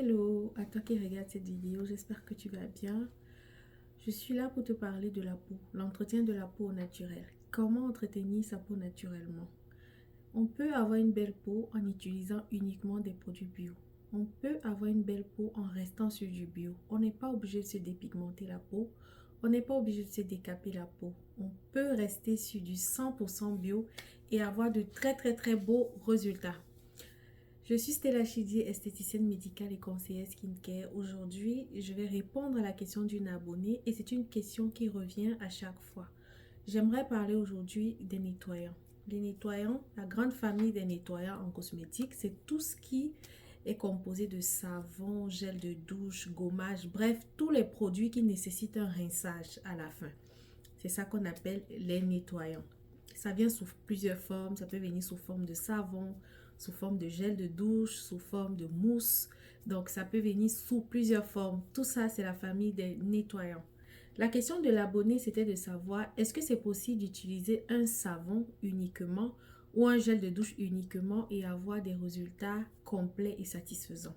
Hello, à toi qui regarde cette vidéo, j'espère que tu vas bien. Je suis là pour te parler de la peau, l'entretien de la peau au naturel. Comment entretenir sa peau naturellement? On peut avoir une belle peau en utilisant uniquement des produits bio. On peut avoir une belle peau en restant sur du bio. On n'est pas obligé de se dépigmenter la peau. On n'est pas obligé de se décaper la peau. On peut rester sur du 100% bio et avoir de très beaux résultats. Je suis Stella Chidi, esthéticienne médicale et conseillère skincare. Aujourd'hui, je vais répondre à la question d'une abonnée et c'est une question qui revient à chaque fois. J'aimerais parler aujourd'hui des nettoyants. Les nettoyants, la grande famille des nettoyants en cosmétique, c'est tout ce qui est composé de savon, gel de douche, gommage, bref, tous les produits qui nécessitent un rinçage à la fin. C'est ça qu'on appelle les nettoyants. Ça vient sous plusieurs formes. Ça peut venir sous forme de savon, sous forme de gel de douche, sous forme de mousse. Donc, ça peut venir sous plusieurs formes. Tout ça, c'est la famille des nettoyants. La question de l'abonné, c'était de savoir, est-ce que c'est possible d'utiliser un savon uniquement ou un gel de douche uniquement et avoir des résultats complets et satisfaisants?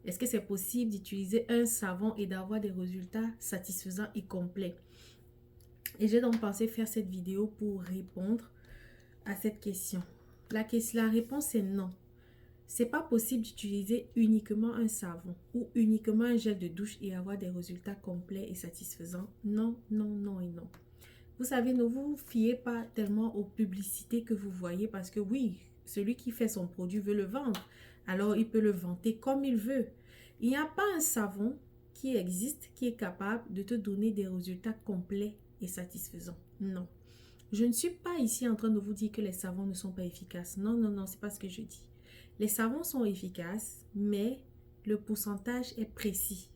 Est-ce que c'est possible d'utiliser un savon et d'avoir des résultats satisfaisants et complets? Et j'ai donc pensé faire cette vidéo pour répondre à cette question. La réponse est non. C'est pas possible d'utiliser uniquement un savon ou uniquement un gel de douche et avoir des résultats complets et satisfaisants. Non, non, non et non. Vous savez, ne vous fiez pas tellement aux publicités que vous voyez parce que oui, celui qui fait son produit veut le vendre. Alors, il peut le vanter comme il veut. Il n'y a pas un savon qui existe qui est capable de te donner des résultats complets et satisfaisants. Non. Je ne suis pas ici en train de vous dire que les savons ne sont pas efficaces. Non, non, non, c'est pas ce que je dis. Les savons sont efficaces, mais le pourcentage est précis.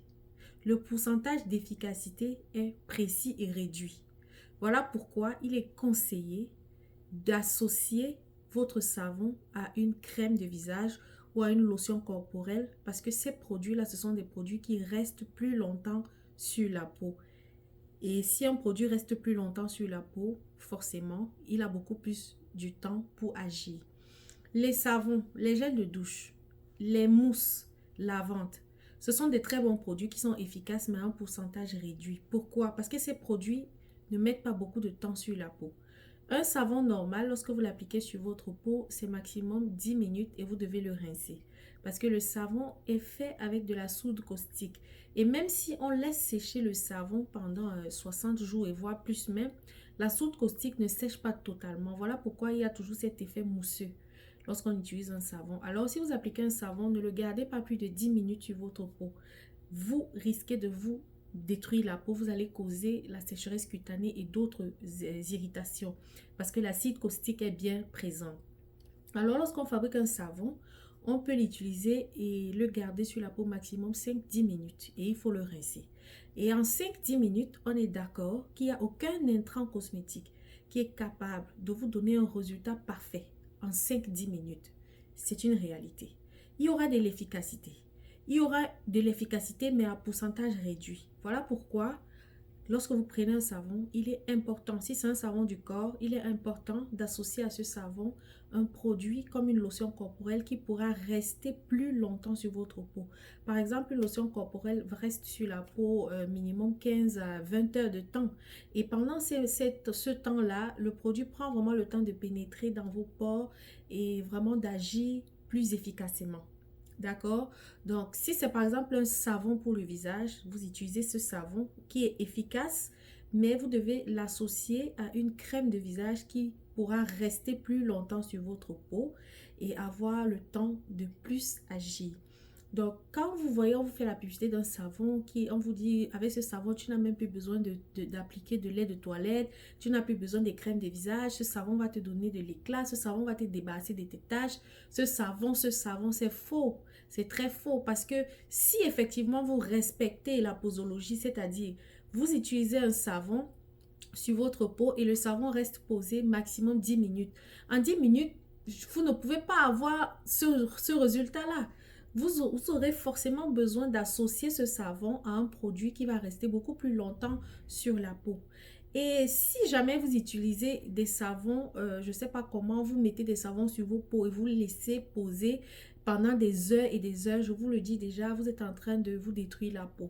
Le pourcentage d'efficacité est précis et réduit. Voilà pourquoi il est conseillé d'associer votre savon à une crème de visage ou à une lotion corporelle parce que ces produits-là, ce sont des produits qui restent plus longtemps sur la peau. Et si un produit reste plus longtemps sur la peau, forcément, il a beaucoup plus du temps pour agir. Les savons, les gels de douche, les mousses lavantes, ce sont des très bons produits qui sont efficaces mais à un pourcentage réduit. Pourquoi? Parce que ces produits ne mettent pas beaucoup de temps sur la peau. Un savon normal, lorsque vous l'appliquez sur votre peau, c'est maximum 10 minutes et vous devez le rincer. Parce que le savon est fait avec de la soude caustique. Et même si on laisse sécher le savon pendant 60 jours et voire plus même, la soude caustique ne sèche pas totalement. Voilà pourquoi il y a toujours cet effet mousseux lorsqu'on utilise un savon. Alors si vous appliquez un savon, ne le gardez pas plus de 10 minutes sur votre peau. Vous risquez de vous détruire la peau, vous allez causer la sécheresse cutanée et d'autres irritations parce que l'acide caustique est bien présent. Alors lorsqu'on fabrique un savon, on peut l'utiliser et le garder sur la peau maximum 5-10 minutes et il faut le rincer. Et en 5-10 minutes, on est d'accord qu'il n'y a aucun intrant cosmétique qui est capable de vous donner un résultat parfait en 5-10 minutes. C'est une réalité. Il y aura de l'efficacité. Il y aura de l'efficacité mais à pourcentage réduit. Voilà pourquoi lorsque vous prenez un savon, il est important, si c'est un savon du corps, il est important d'associer à ce savon un produit comme une lotion corporelle qui pourra rester plus longtemps sur votre peau. Par exemple, une lotion corporelle reste sur la peau minimum 15 à 20 heures de temps. Et pendant ce temps-là, le produit prend vraiment le temps de pénétrer dans vos pores et vraiment d'agir plus efficacement. D'accord? Donc, si c'est par exemple un savon pour le visage, vous utilisez ce savon qui est efficace, mais vous devez l'associer à une crème de visage qui pourra rester plus longtemps sur votre peau et avoir le temps de plus agir. Donc, quand vous voyez, on vous fait la publicité d'un savon on vous dit, avec ce savon, tu n'as même plus besoin d'appliquer de lait de toilette, tu n'as plus besoin des crèmes de visage, ce savon va te donner de l'éclat, ce savon va te débarrasser de tes taches, ce savon, c'est faux. C'est très faux parce que si effectivement vous respectez la posologie, c'est-à-dire vous utilisez un savon sur votre peau et le savon reste posé maximum 10 minutes. En 10 minutes, vous ne pouvez pas avoir ce résultat-là. Vous aurez forcément besoin d'associer ce savon à un produit qui va rester beaucoup plus longtemps sur la peau. Et si jamais vous utilisez des savons, je ne sais pas comment, vous mettez des savons sur vos peaux et vous les laissez poser pendant des heures et des heures, je vous le dis déjà, vous êtes en train de vous détruire la peau.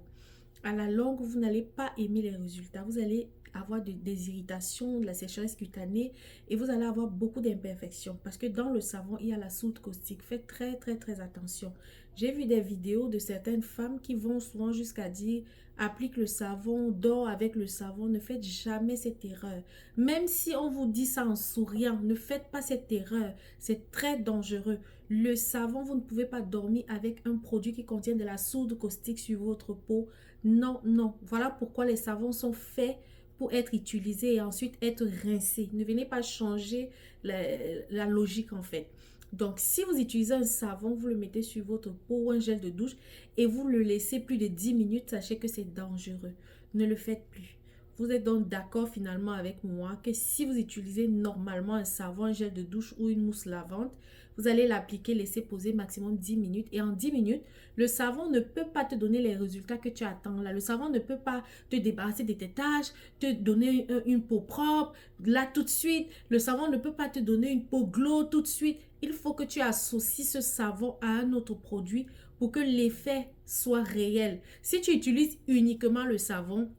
À la longue, vous n'allez pas aimer les résultats. Vous allez avoir des irritations, de la sécheresse cutanée et vous allez avoir beaucoup d'imperfections parce que dans le savon, il y a la soude caustique. Faites très attention. J'ai vu des vidéos de certaines femmes qui vont souvent jusqu'à dire applique le savon, dors avec le savon. Ne faites jamais cette erreur. Même si on vous dit ça en souriant, ne faites pas cette erreur. C'est très dangereux. Le savon, vous ne pouvez pas dormir avec un produit qui contient de la soude caustique sur votre peau. Non, non. Voilà pourquoi les savons sont faits pour être utilisés et ensuite être rincés. Ne venez pas changer la logique en fait. Donc, si vous utilisez un savon, vous le mettez sur votre peau ou un gel de douche et vous le laissez plus de 10 minutes, sachez que c'est dangereux. Ne le faites plus. Vous êtes donc d'accord finalement avec moi que si vous utilisez normalement un savon, un gel de douche ou une mousse lavante, vous allez l'appliquer, laisser poser maximum 10 minutes. Et en 10 minutes, le savon ne peut pas te donner les résultats que tu attends. Là, le savon ne peut pas te débarrasser de tes taches, te donner une peau propre. Là, tout de suite, le savon ne peut pas te donner une peau glow tout de suite. Il faut que tu associes ce savon à un autre produit pour que l'effet soit réel. Si tu utilises uniquement le savon,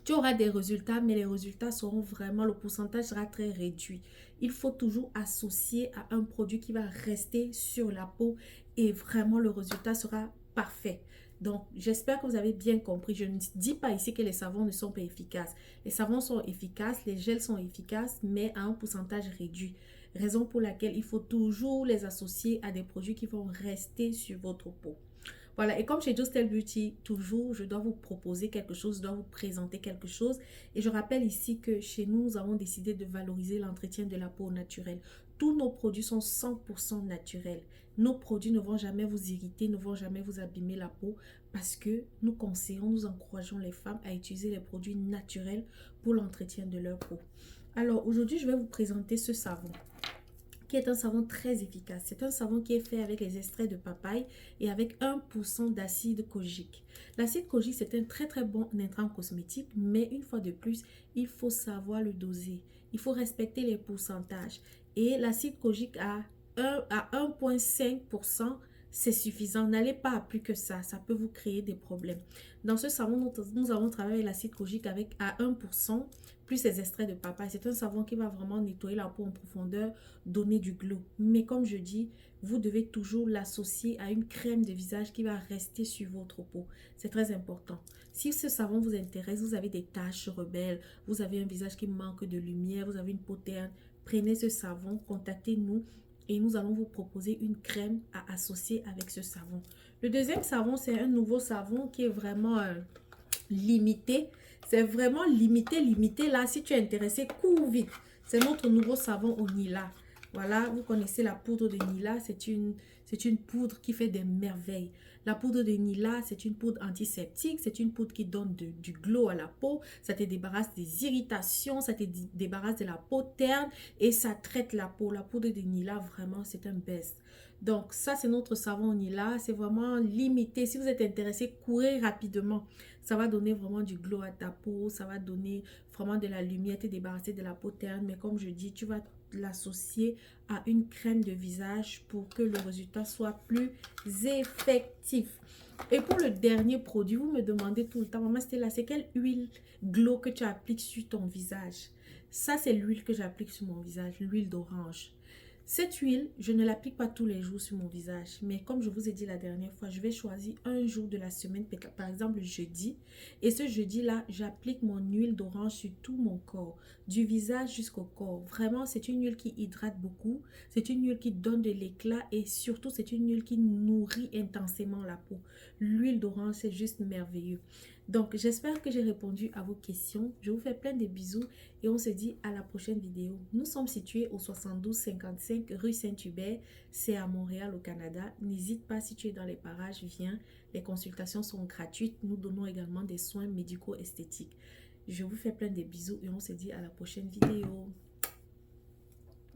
tu auras des résultats, mais les résultats seront vraiment, le pourcentage sera très réduit. Il faut toujours associer à un produit qui va rester sur la peau et vraiment le résultat sera parfait. Donc, j'espère que vous avez bien compris. Je ne dis pas ici que les savons ne sont pas efficaces. Les savons sont efficaces, les gels sont efficaces, mais à un pourcentage réduit. Raison pour laquelle il faut toujours les associer à des produits qui vont rester sur votre peau. Voilà, et comme chez Justel Beauty, toujours, je dois vous proposer quelque chose, je dois vous présenter quelque chose. Et je rappelle ici que chez nous, nous avons décidé de valoriser l'entretien de la peau naturelle. Tous nos produits sont 100% naturels. Nos produits ne vont jamais vous irriter, ne vont jamais vous abîmer la peau parce que nous conseillons, nous encourageons les femmes à utiliser les produits naturels pour l'entretien de leur peau. Alors, aujourd'hui, je vais vous présenter ce savon qui est un savon très efficace. C'est un savon qui est fait avec les extraits de papaye et avec 1% d'acide kojique. L'acide kojique, c'est un très bon intrant cosmétique, mais une fois de plus, il faut savoir le doser. Il faut respecter les pourcentages. Et l'acide kojique à 1,5%, c'est suffisant. N'allez pas à plus que ça peut vous créer des problèmes. Dans ce savon, nous avons travaillé l'acide kojique avec à 1%, plus les extraits de papaye. C'est un savon qui va vraiment nettoyer la peau en profondeur, donner du glow. Mais comme je dis, vous devez toujours l'associer à une crème de visage qui va rester sur votre peau. C'est très important. Si ce savon vous intéresse, vous avez des taches rebelles, vous avez un visage qui manque de lumière, vous avez une peau terne, prenez ce savon, contactez-nous et nous allons vous proposer une crème à associer avec ce savon. Le deuxième savon, c'est un nouveau savon qui est vraiment limité. C'est vraiment limité. Là, si tu es intéressé, cours vite. C'est notre nouveau savon au Nila. Voilà, vous connaissez la poudre de Nila. C'est une poudre qui fait des merveilles. La poudre de Nila, c'est une poudre antiseptique. C'est une poudre qui donne du glow à la peau. Ça te débarrasse des irritations. Ça te débarrasse de la peau terne. Et ça traite la peau. La poudre de Nila, vraiment, c'est un best. Donc, ça, c'est notre savon Nila. C'est vraiment limité. Si vous êtes intéressé, courez rapidement. Ça va donner vraiment du glow à ta peau. Ça va donner vraiment de la lumière, te débarrasser de la peau terne. Mais comme je dis, tu vas l'associer à une crème de visage pour que le résultat soit plus effectif. Et pour le dernier produit, vous me demandez tout le temps, maman Stella, c'est quelle huile glow que tu appliques sur ton visage? Ça, c'est l'huile que j'applique sur mon visage, l'huile d'orange. Cette huile, je ne l'applique pas tous les jours sur mon visage, mais comme je vous ai dit la dernière fois, je vais choisir un jour de la semaine, par exemple jeudi. Et ce jeudi-là, j'applique mon huile d'orange sur tout mon corps, du visage jusqu'au corps. Vraiment, c'est une huile qui hydrate beaucoup, c'est une huile qui donne de l'éclat et surtout, c'est une huile qui nourrit intensément la peau. L'huile d'orange, c'est juste merveilleux. Donc, j'espère que j'ai répondu à vos questions. Je vous fais plein de bisous et on se dit à la prochaine vidéo. Nous sommes situés au 7255 rue Saint-Hubert. C'est à Montréal, au Canada. N'hésite pas, si tu es dans les parages, viens. Les consultations sont gratuites. Nous donnons également des soins médico-esthétiques. Je vous fais plein de bisous et on se dit à la prochaine vidéo.